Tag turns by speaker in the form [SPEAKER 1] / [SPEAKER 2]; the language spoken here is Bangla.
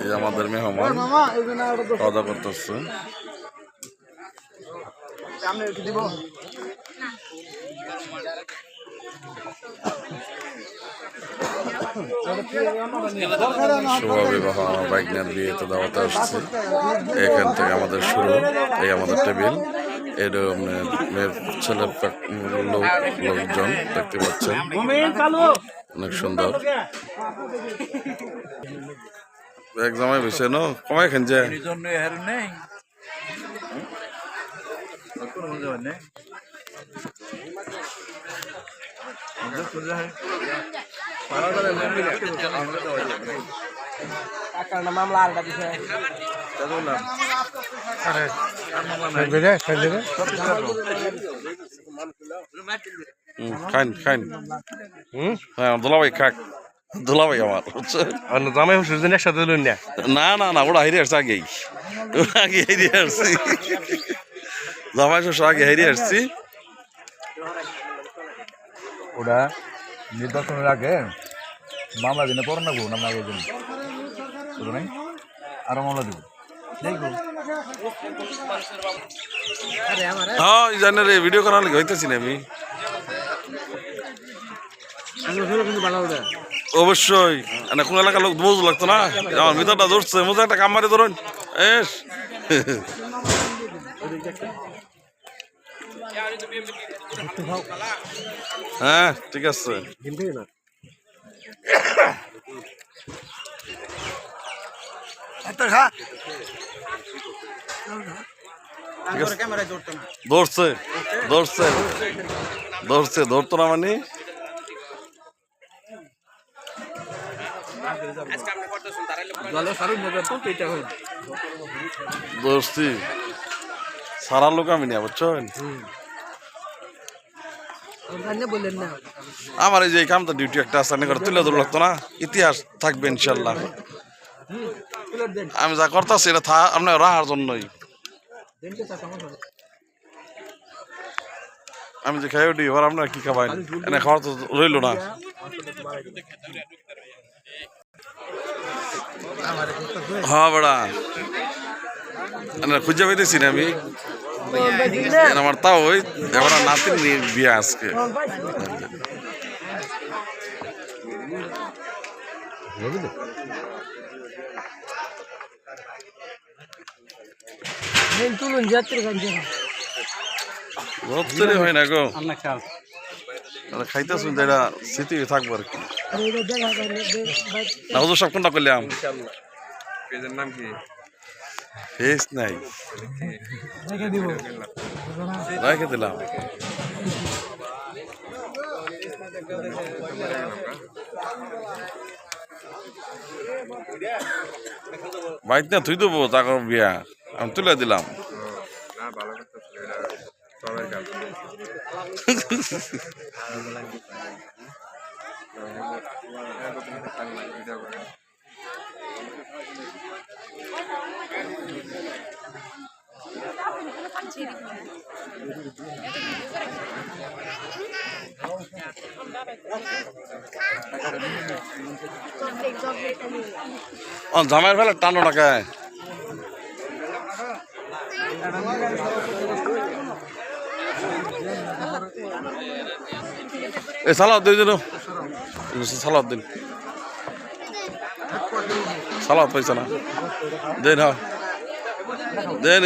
[SPEAKER 1] এই আমাদের মেহমান খাওয়া দাওয়া করতেছে। শুভ বিবাহ বাইকনার বিয়েতে দাওয়াতে আসছে। এখান থেকে আমাদের শুরু। এই আমাদের টেবিল, এর মেয়ের ছেলের লোকজন দেখতে পাচ্ছেন, অনেক সুন্দর। এক জামাই বেশি নো কমাই খান যায়
[SPEAKER 2] মামলা আর
[SPEAKER 1] খান খান। হ্যাঁ দুলাভাই খাক, দুলাভাই আমার
[SPEAKER 3] জামাই হুসুর একসাথে
[SPEAKER 1] না না না, ওরা হারিয়ে আসছে আগেই, আগে হারিয়ে আসছি। জামাই শ্বশুর আগে হারিয়ে আসছি।
[SPEAKER 4] ওটা নির্বাচনের আগে মামলা দিনে পড়া না গো, আমরা আগে দিন বুঝো নাই, আরো মামলা দিব।
[SPEAKER 1] হ্যাঁ জানি রে, ভিডিও করার লাগে হইতেছি না আমি। অবশ্যই কোন এলাকার লোক বুঝ লাগতো না, আমার ভিতরটা ধরছে মজা একটা কাম মারে ধরুন। এস হ্যাঁ ঠিক আছে। ধরছে ধরছে ধরছে, ধরতো না মানে ধরছি সারা লোক আমি নিয়ে বুঝছেন। আমার এই যে কাম তো ডিউটি একটা আছে, তুলে ধরে লাগতো না, ইতিহাস থাকবে ইনশাল্লাহ। আমি যা করতেছি এটা আপনার রাহার জন্যই। আমি যে খাই উঠি এবার আপনার কি খাবেন, এনে খাওয়ার তো রইল না। হ্যাঁ বেড়া খুঁজে পাইতেছি না আমি, আমার তাও ওই এবার নাতির বিয়ে আজকে। হয় না গো, খাইতেছ এটা স্মৃতি থাকবো আর কি। না হুজুর সব কোনটা করলাম, নাম কি ফেস নাই রেখে দিলাম। বাইক না তুই দেবো তাকে বিয়া আমি তুলে দিলাম। জামাইয়ের ফেলে টানো না কে এ সালাদ দিয়ে দিন, সালাদ দিন, সালাদ পয়সা না দেন, হ্যাঁ দেন।